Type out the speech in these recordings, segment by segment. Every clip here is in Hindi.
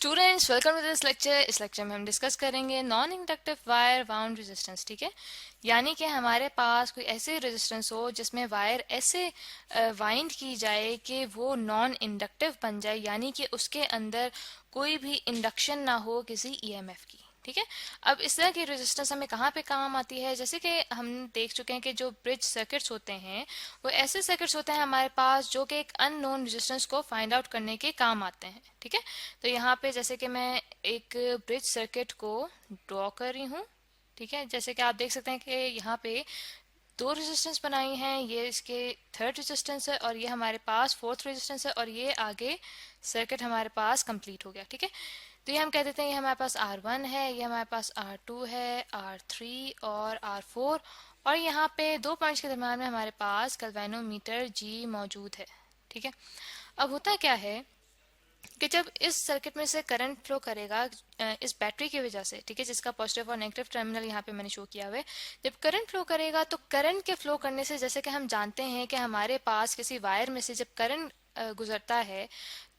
Students welcome to this lecture. इस लेक्चर में हम डिस्कस करेंगे non inductive wire wound resistance. ठीक है, यानी कि हमारे पास कोई ऐसे रेजिस्टेंस हो जिसमें वायर ऐसे वाइंड की जाए कि वो नॉन इंडक्टिव बन जाए, यानी कि उसके अंदर कोई भी इंडक्शन ना हो किसी ईएमएफ की। ठीक है, अब इस तरह की रेजिस्टेंस हमें कहाँ पे काम आती है? जैसे कि हम देख चुके हैं कि जो ब्रिज सर्किट्स होते हैं वो ऐसे सर्किट्स होते हैं हमारे पास जो कि एक अननोन रेजिस्टेंस को फाइंड आउट करने के काम आते हैं। ठीक है, तो यहाँ पे जैसे कि मैं एक ब्रिज सर्किट को ड्रॉ कर रही हूँ। ठीक है, जैसे कि आप देख सकते हैं कि यहाँ पे दो रेजिस्टेंस बनाई हैं, ये इसके थर्ड रेजिस्टेंस है और ये हमारे पास फोर्थ रेजिस्टेंस है और ये आगे सर्किट हमारे पास कंप्लीट हो गया। ठीक है, तो ये हम कह देते हैं ये हमारे पास R1 है, ये हमारे पास R2 है, R3 और R4 और यहाँ पे दो पॉइंट्स के दरम्यान में हमारे पास गैल्वेनोमीटर G मौजूद है। ठीक है, अब होता क्या है कि जब इस सर्किट में से करंट फ्लो करेगा इस बैटरी की वजह से, ठीक है, जिसका पॉजिटिव और नेगेटिव टर्मिनल यहाँ पे मैंने शो किया हुआ है, जब करंट फ्लो करेगा तो करंट के फ्लो करने से, जैसे कि हम जानते हैं कि हमारे पास किसी वायर में से जब करंट गुजरता है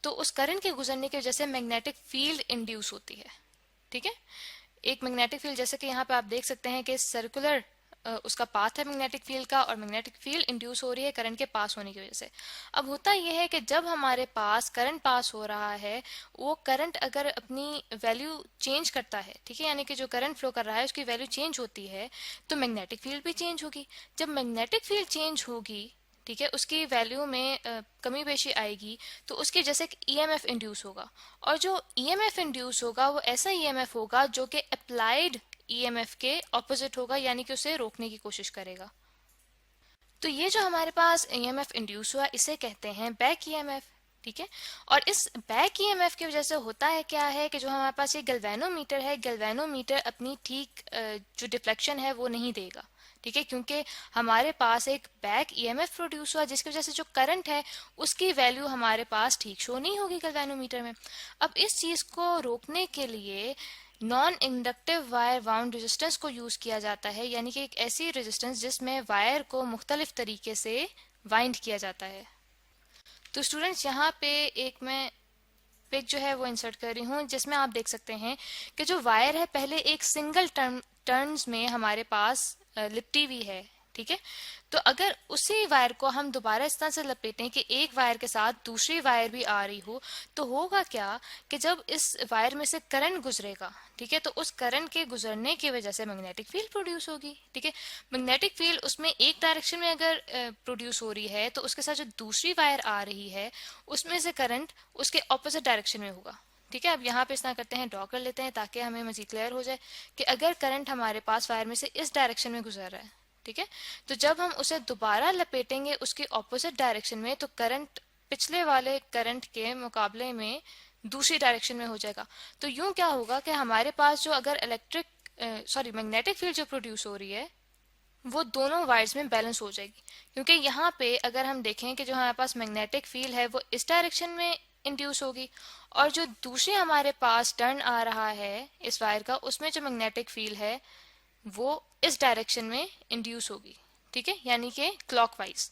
तो उस करंट के गुजरने की वजह से मैग्नेटिक फील्ड इंड्यूस होती है। ठीक है, एक मैग्नेटिक फील्ड, जैसे कि यहाँ पे आप देख सकते हैं कि सर्कुलर उसका पाथ है मैग्नेटिक फील्ड का और मैग्नेटिक फील्ड इंड्यूस हो रही है करंट के पास होने की वजह से। अब होता यह है कि जब हमारे पास करंट पास हो रहा है, वो करंट अगर अपनी वैल्यू चेंज करता है, ठीक है, यानी कि जो करंट फ्लो कर रहा है उसकी वैल्यू चेंज होती है, तो मैग्नेटिक फील्ड भी चेंज होगी। जब मैग्नेटिक फील्ड चेंज होगी, ठीक है, उसकी वैल्यू में कमी बेशी आएगी, तो उसकी जैसे ईएमएफ इंड्यूस होगा और जो ईएमएफ इंड्यूस होगा वो ऐसा ईएमएफ होगा जो कि अप्लाइड ईएमएफ के ऑपोजिट होगा, यानी कि उसे रोकने की कोशिश करेगा। तो ये जो हमारे पास ईएमएफ इंड्यूस हुआ इसे कहते हैं बैक ईएमएफ। ठीक है, और इस बैक ईएमएफ की वजह से होता है क्या है कि जो हमारे पास ये गैल्वेनोमीटर है, गैल्वेनोमीटर अपनी ठीक जो डिफ्लेक्शन है वो नहीं देगा। ठीक है, क्योंकि हमारे पास एक बैक ईएमएफ प्रोड्यूस हुआ जिसकी वजह से जो करंट है उसकी वैल्यू हमारे पास ठीक शो नहीं होगी गैल्वेनोमीटर में। अब इस चीज को रोकने के लिए non inductive wire wound resistance को यूज किया जाता है, यानी कि एक ऐसी रेजिस्टेंस जिसमें वायर को मुख्तलिफ तरीके से वाइंड किया जाता है। तो स्टूडेंट्स यहाँ पे एक मैं पिक जो है वो इंसर्ट कर रही हूँ जिसमें आप देख सकते हैं कि जो वायर है पहले एक सिंगल टर्न्स में हमारे पास लिपटी हुई है। ठीक है, तो अगर उसी वायर को हम दोबारा इस तरह से लपेटें कि एक वायर के साथ दूसरी वायर भी आ रही हो, तो होगा क्या कि जब इस वायर में से करंट गुजरेगा, ठीक है, तो उस करंट के गुजरने की वजह से मैग्नेटिक फील्ड प्रोड्यूस होगी। ठीक है, मैग्नेटिक फील्ड उसमें एक डायरेक्शन में अगर प्रोड्यूस हो रही है तो उसके साथ जो दूसरी वायर आ रही है उसमें से करंट उसके ऑपोजिट डायरेक्शन में होगा। ठीक है, अब यहाँ पे इस तरह करते हैं, ड्रॉ कर लेते हैं ताकि हमें मजीद क्लियर हो जाए कि अगर करंट हमारे पास वायर में से इस डायरेक्शन में गुजर रहा है, ठीक है, तो जब हम उसे दोबारा लपेटेंगे उसके ऑपोजिट डायरेक्शन में तो करंट पिछले वाले करंट के मुकाबले में दूसरी डायरेक्शन में हो जाएगा। तो यूं क्या होगा कि हमारे पास जो अगर मैग्नेटिक फील्ड जो प्रोड्यूस हो रही है वो दोनों वायर्स में बैलेंस हो जाएगी, क्योंकि यहाँ पे अगर हम देखें कि जो हमारे पास मैग्नेटिक फील्ड है वो इस डायरेक्शन में इंड्यूस होगी और जो दूसरे हमारे पास टर्न आ रहा है इस वायर का उसमें जो मैग्नेटिक फील्ड है वो इस डायरेक्शन में इंड्यूस होगी। ठीक है, यानी कि क्लॉकवाइज।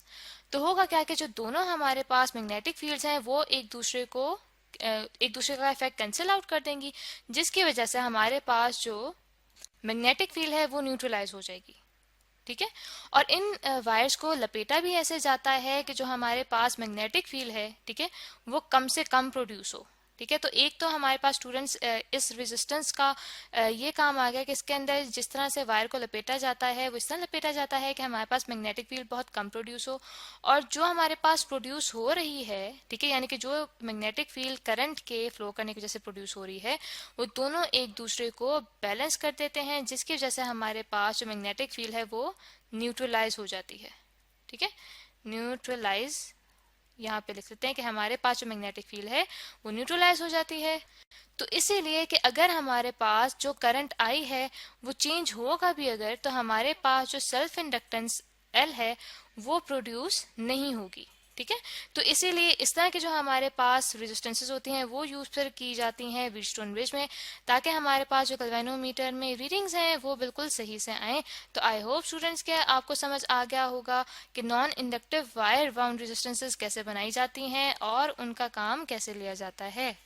तो होगा क्या कि जो दोनों हमारे पास मैग्नेटिक फील्ड्स हैं वो एक दूसरे का इफेक्ट कैंसिल आउट कर देंगी, जिसकी वजह से हमारे पास जो मैग्नेटिक फील्ड है वो न्यूट्रलाइज हो जाएगी। ठीक है, और इन वायर्स को लपेटा भी ऐसे जाता है कि जो हमारे पास मैग्नेटिक फील्ड है, ठीक है, वो कम से कम प्रोड्यूस हो। ठीक है, तो एक तो हमारे पास स्टूडेंट्स इस रेजिस्टेंस का ये काम आ गया कि इसके अंदर जिस तरह से वायर को लपेटा जाता है वो इस तरह लपेटा जाता है कि हमारे पास मैग्नेटिक फील्ड बहुत कम प्रोड्यूस हो, और जो हमारे पास प्रोड्यूस हो रही है, ठीक है, यानी कि जो मैग्नेटिक फील्ड करंट के फ्लो करने की वजह से प्रोड्यूस हो रही है वो दोनों एक दूसरे को बैलेंस कर देते हैं, जिसकी वजह से हमारे पास जो मैग्नेटिक फील्ड है वो न्यूट्रलाइज हो जाती है। ठीक है, न्यूट्रलाइज यहाँ पे लिख सकते हैं कि हमारे पास जो मैग्नेटिक फील्ड है वो न्यूट्रलाइज हो जाती है। तो इसीलिए कि अगर हमारे पास जो करंट आई है वो चेंज होगा भी अगर, तो हमारे पास जो सेल्फ इंडक्टेंस एल है वो प्रोड्यूस नहीं होगी। ठीक है, तो इसीलिए इस तरह के जो हमारे पास रेजिस्टेंसेस होती हैं वो यूज फिर की जाती हैं व्हीटस्टोन ब्रिज में, ताकि हमारे पास जो गैल्वेनोमीटर में रीडिंग्स हैं वो बिल्कुल सही से आए। तो आई होप स्टूडेंट्स के आपको समझ आ गया होगा कि non inductive wire wound resistances कैसे बनाई जाती हैं और उनका काम कैसे लिया जाता है।